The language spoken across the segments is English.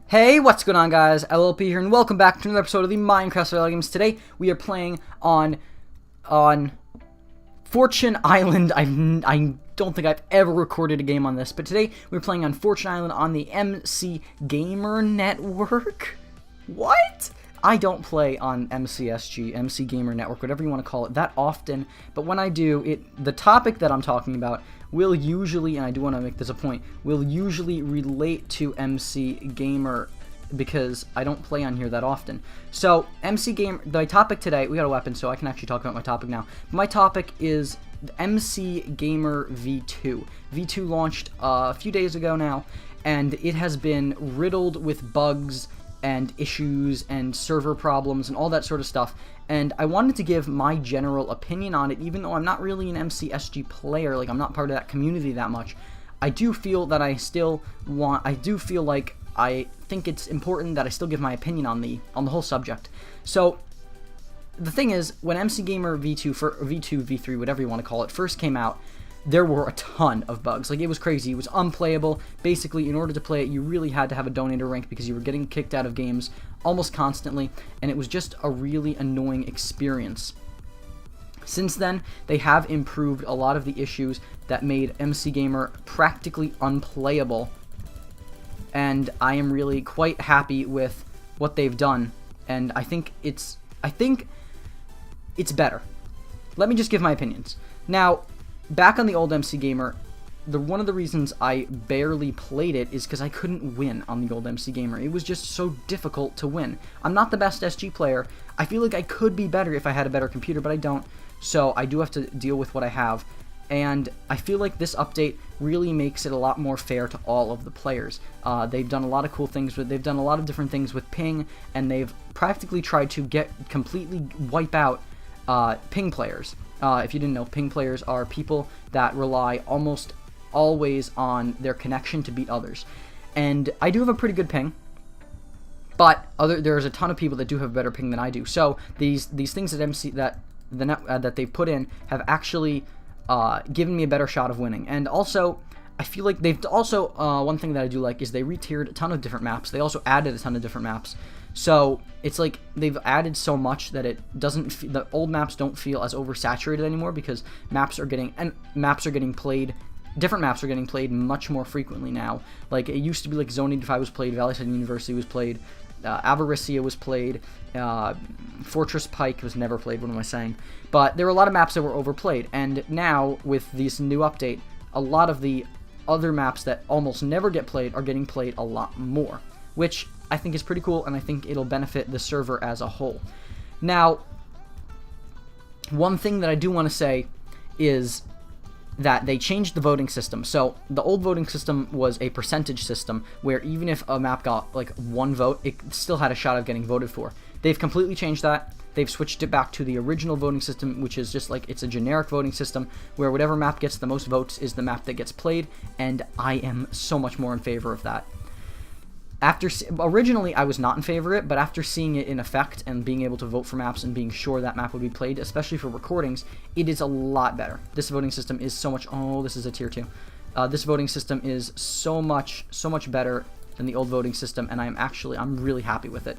Hey, what's going on, guys? LLP here, and welcome back to another episode of the Minecraft Survival Games. Today, we are playing on Fortune Island. I don't think I've ever recorded a game on this, but today, we're playing on Fortune Island on the MCGamer Network. What? I don't play on MCGamer Network, whatever you want to call it, that often, but when I do, the topic that I'm talking about will usually, and I do want to make this a point, will usually relate to MCGamer because I don't play on here that often. So, MCGamer, the topic today, we got a weapon, so I can actually talk about my topic now. My topic is MCGamer V2. V2 launched a few days ago now, and it has been riddled with bugs and issues and server problems and all that sort of stuff, and I wanted to give my general opinion on it. Even though I'm not really an MCSG player, like I'm not part of that community that much, I do feel that I think it's important that I still give my opinion on the whole subject. So the thing is, when MCGamer V2, V3, whatever you want to call it, first came out, there were a ton of bugs. Like, it was crazy. It was unplayable. Basically, in order to play it, you really had to have a donator rank because you were getting kicked out of games almost constantly, and it was just a really annoying experience. Since then, they have improved a lot of the issues that made MCGamer practically unplayable, and I am really quite happy with what they've done, and I think it's better. Let me just give my opinions. Now, back on the old MCGamer, one of the reasons I barely played it is because I couldn't win on the old MCGamer. It was just so difficult to win. I'm not the best SG player. I feel like I could be better if I had a better computer, but I don't. So I do have to deal with what I have. And I feel like this update really makes it a lot more fair to all of the players. They've done a lot of cool things. They've done a lot of different things with ping, and they've practically tried to completely wipe out ping players. If you didn't know, ping players are people that rely almost always on their connection to beat others. And I do have a pretty good ping, but there's a ton of people that do have better ping than I do. So these things that they've put in have actually given me a better shot of winning. And also, I feel like they've also, one thing that I do like is they re-tiered a ton of different maps. They also added a ton of different maps. So it's like they've added so much that the old maps don't feel as oversaturated anymore, because different maps are getting played much more frequently now. Like, it used to be like Zone 85 was played, Valley Side University was played, Avaricia was played, Fortress Pike was never played, what am I saying? But there were a lot of maps that were overplayed, and now with this new update, a lot of the other maps that almost never get played are getting played a lot more, which I think is pretty cool, and I think it'll benefit the server as a whole. Now, one thing that I do want to say is that they changed the voting system. So the old voting system was a percentage system where even if a map got like one vote, it still had a shot of getting voted for. They've completely changed that. They've switched it back to the original voting system, which is just like, it's a generic voting system where whatever map gets the most votes is the map that gets played, and I am so much more in favor of that. Originally, I was not in favor of it, but after seeing it in effect and being able to vote for maps and being sure that map would be played, especially for recordings, it is a lot better. This voting system is so much... Oh, this is a tier 2. This voting system is so much better than the old voting system, and I'm really happy with it.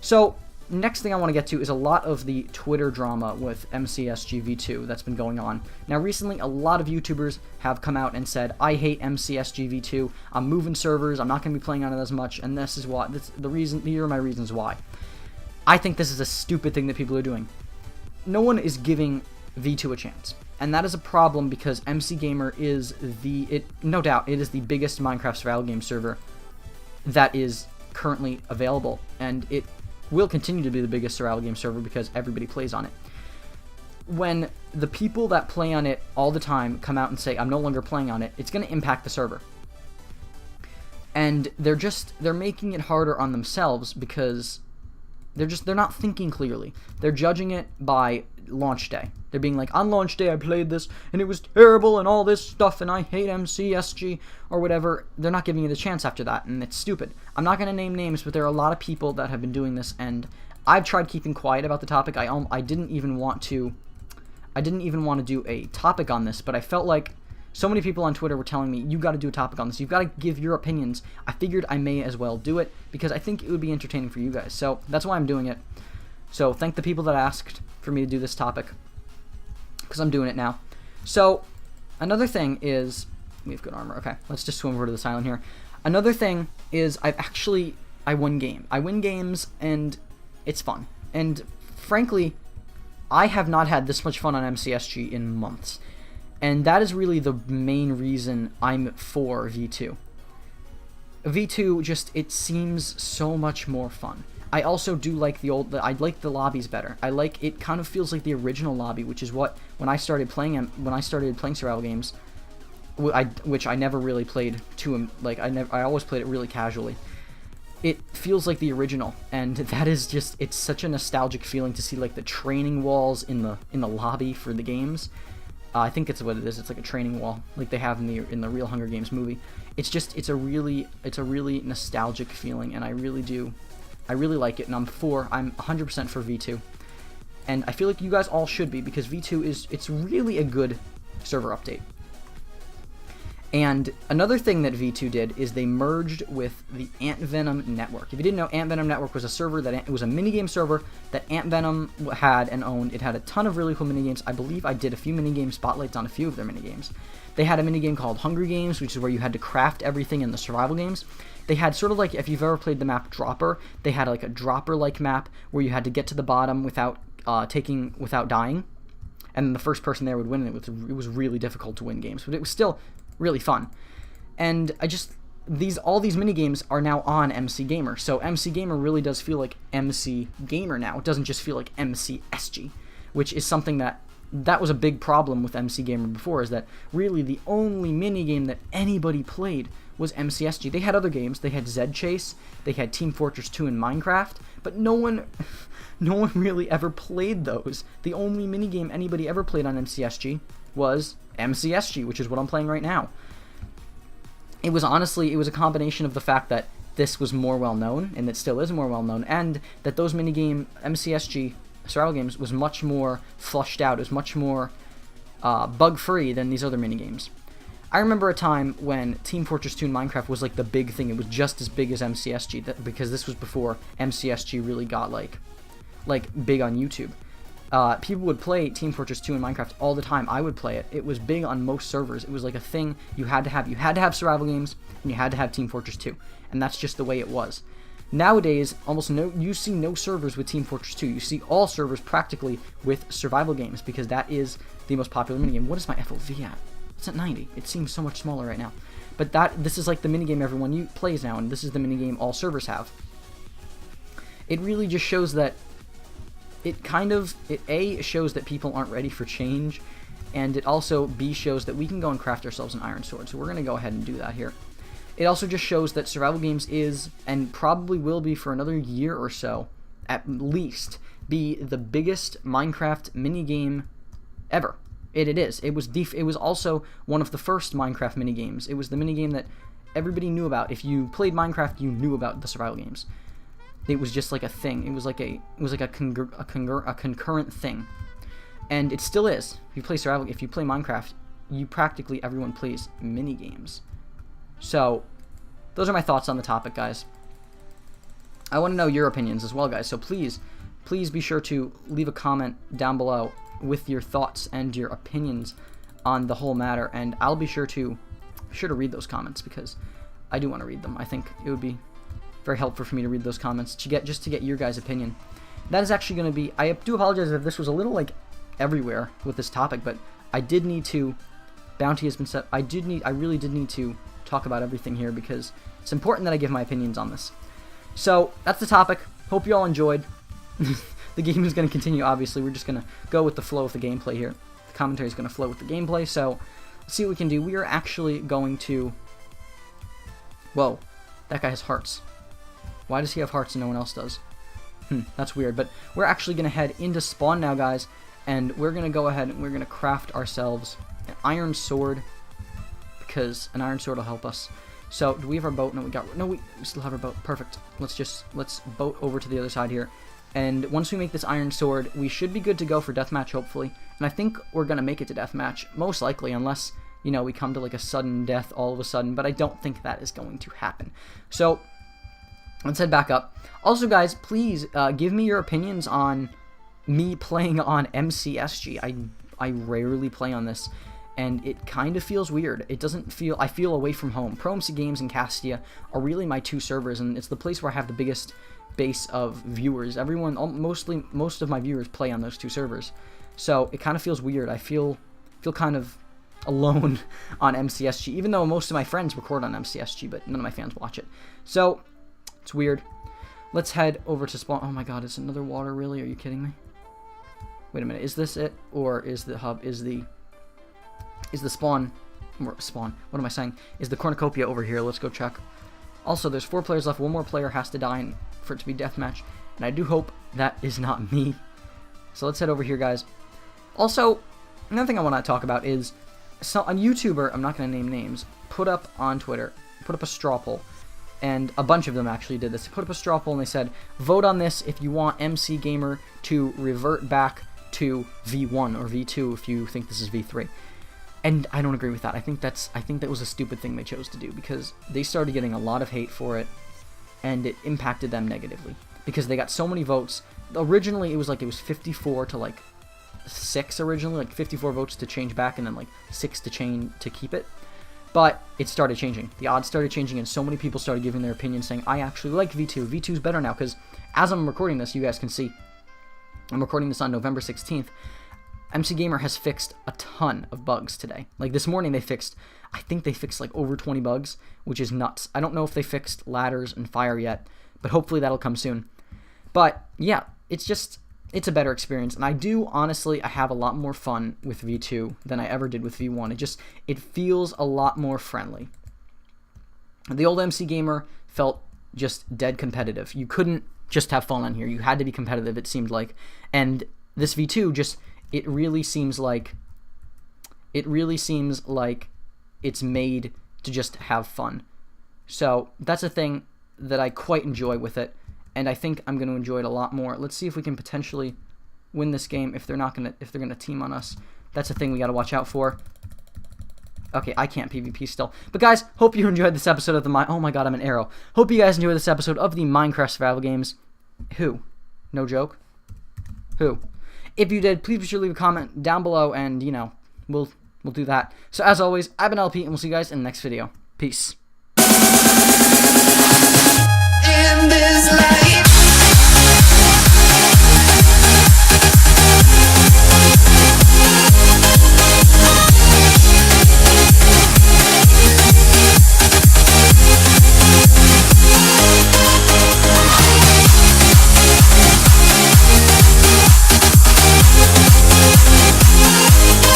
So, next thing I want to get to is a lot of the Twitter drama with MCSG V2 that's been going on. Now, recently, a lot of YouTubers have come out and said, I hate MCSG V2, I'm moving servers, I'm not going to be playing on it as much, and this is why. Here are my reasons why. I think this is a stupid thing that people are doing. No one is giving V2 a chance, and that is a problem because MCGamer is no doubt, it is the biggest Minecraft survival game server that is currently available, and it will continue to be the biggest survival game server because everybody plays on it. When the people that play on it all the time come out and say, I'm no longer playing on it, it's going to impact the server. And they're making it harder on themselves because they're not thinking clearly. They're judging it by launch day. They're being like, on launch day I played this and it was terrible and all this stuff and I hate MCSG or whatever. They're not giving it a chance after that, and it's stupid. I'm not going to name names, but there are a lot of people that have been doing this, and I've tried keeping quiet about the topic. I didn't even want to do a topic on this, but I felt like So many people on Twitter were telling me, you got to do a topic on this. You've got to give your opinions. I figured I may as well do it because I think it would be entertaining for you guys. So that's why I'm doing it. So thank the people that asked for me to do this topic because I'm doing it now. So another thing is, we have good armor. Okay, let's just swim over to this island here. Another thing is I win games and it's fun. And frankly, I have not had this much fun on MCSG in months. And that is really the main reason I'm for V2. V2 just, it seems so much more fun. I also do like I like the lobbies better. It kind of feels like the original lobby, which is what, when I started playing survival games, which I never really played I always played it really casually. It feels like the original, and that is just, it's such a nostalgic feeling to see like the training walls in the lobby for the games. I think it's what it is. It's like a training wall, like they have in the real Hunger Games movie. It's a really nostalgic feeling, and I really like it, and I'm 100% for V2. And I feel like you guys all should be, because V2 it's really a good server update. And another thing that V2 did is they merged with the Ant Venom Network. If you didn't know, Ant Venom Network was a server it was a minigame server that Ant Venom had and owned. It had a ton of really cool minigames. I believe I did a few minigame spotlights on a few of their minigames. They had a minigame called Hunger Games, which is where you had to craft everything in the survival games. They had sort of like, if you've ever played the map Dropper, they had like a Dropper-like map where you had to get to the bottom without dying, and the first person there would win. And it was really difficult to win games, but it was still really fun. And all these mini games are now on MCGamer, so MCGamer really does feel like MCGamer now. It doesn't just feel like MCSG, which is something that was a big problem with MCGamer before, is that really the only mini game that anybody played was MCSG. They had other games. They had Zed Chase, they had Team Fortress 2 and Minecraft, but no one really ever played those. The only mini game anybody ever played on MCSG was MCSG, which is what I'm playing right now. It was a combination of the fact that this was more well known, and it still is more well known, and that those minigame MCSG survival games was much more flushed out. It was much more bug free than these other minigames. I remember a time when Team Fortress 2 and Minecraft was like the big thing. It was just as big as MCSG, because this was before MCSG really got like big on YouTube. People would play Team Fortress 2 and Minecraft all the time. I would play it. It was big on most servers. It was like a thing you had to have. You had to have survival games, and you had to have Team Fortress 2, and that's just the way it was. Nowadays, you see no servers with Team Fortress 2. You see all servers practically with survival games, because that is the most popular minigame. What is my FOV at? It's at 90. It seems so much smaller right now. But this is like the minigame everyone plays now, and this is the minigame all servers have. It really just shows that it A, shows that people aren't ready for change, and it also B, shows that we can go and craft ourselves an iron sword. So we're going to go ahead and do that here. It also just shows that survival games is, and probably will be for another year or so, at least, be the biggest Minecraft minigame ever. It is. It was also one of the first Minecraft minigames. It was the minigame that everybody knew about. If you played Minecraft, you knew about the survival games. It was just like a thing. It was like a concurrent thing, and it still is. If you play Minecraft, practically everyone plays mini games. So, those are my thoughts on the topic, guys. I want to know your opinions as well, guys. So please be sure to leave a comment down below with your thoughts and your opinions on the whole matter, and I'll be sure to read those comments, because I do want to read them. I think it would be very helpful for me to read those comments to get your guys' opinion. That is actually going to be, I do apologize if this was a little like everywhere with this topic, but I did need to, bounty has been set, I really did need to talk about everything here, because it's important that I give my opinions on this. So that's the topic. Hope you all enjoyed. The game is going to continue, obviously. We're just going to go with the flow of the gameplay here. The commentary is going to flow with the gameplay, so let's see what we can do. We are actually going to, whoa, that guy has hearts. Why does he have hearts and no one else does? That's weird. But we're actually going to head into spawn now, guys, and we're going to go ahead and we're going to craft ourselves an iron sword, because an iron sword will help us. So, do we have our boat? No, we still have our boat. Perfect. Let's boat over to the other side here. And once we make this iron sword, we should be good to go for deathmatch, hopefully. And I think we're going to make it to deathmatch, most likely, unless you know, we come to like a sudden death all of a sudden, but I don't think that is going to happen. So let's head back up. Also, guys, please give me your opinions on me playing on MCSG. I rarely play on this, and it kind of feels weird. It doesn't feel... I feel away from home. Pro MC Games and Castia are really my 2 servers, and it's the place where I have the biggest base of viewers. Everyone, most of my viewers play on those 2 servers, so it kind of feels weird. I feel kind of alone on MCSG, even though most of my friends record on MCSG, but none of my fans watch it. So it's weird. Let's head over to spawn. Oh my god, it's another water, really? Are you kidding me? Wait a minute, is this it? Or is the hub, is the spawn, what am I saying? Is the cornucopia over here? Let's go check. Also, there's 4 players left. 1 more player has to die for it to be deathmatch, and I do hope that is not me. So let's head over here, guys. Also, another thing I want to talk about is, so a YouTuber, I'm not going to name names, put up on Twitter, put up a straw poll, and a bunch of them actually did this. They put up a straw poll and they said, vote on this if you want MCGamer to revert back to V1 or V2 if you think this is V3. And I don't agree with that. I think that was a stupid thing they chose to do, because they started getting a lot of hate for it, and it impacted them negatively because they got so many votes. Originally, it was 54 to like 6 originally, like 54 votes to change back, and then like 6 to keep it. But it started changing. The odds started changing, and so many people started giving their opinion, saying, I actually like V2. V2's better now, because as I'm recording this, you guys can see, I'm recording this on November 16th. MCGamer has fixed a ton of bugs today. Like this morning, I think they fixed like over 20 bugs, which is nuts. I don't know if they fixed ladders and fire yet, but hopefully that'll come soon. But yeah, it's a better experience, and I have a lot more fun with V2 than I ever did with V1. It feels a lot more friendly. The old MCGamer felt just dead competitive. You couldn't just have fun on here. You had to be competitive, it seemed like. And this V2 it really seems like it's made to just have fun. So that's a thing that I quite enjoy with it, and I think I'm going to enjoy it a lot more. Let's see if we can potentially win this game if they're gonna team on us. That's a thing we got to watch out for. Okay, I can't PvP still. But guys, hope you enjoyed this episode of oh my god, I'm an arrow. Hope you guys enjoyed this episode of the Minecraft Survival Games. Who? No joke? Who? If you did, please be sure to leave a comment down below, and, you know, we'll do that. So as always, I've been LP, and we'll see you guys in the next video. Peace. In this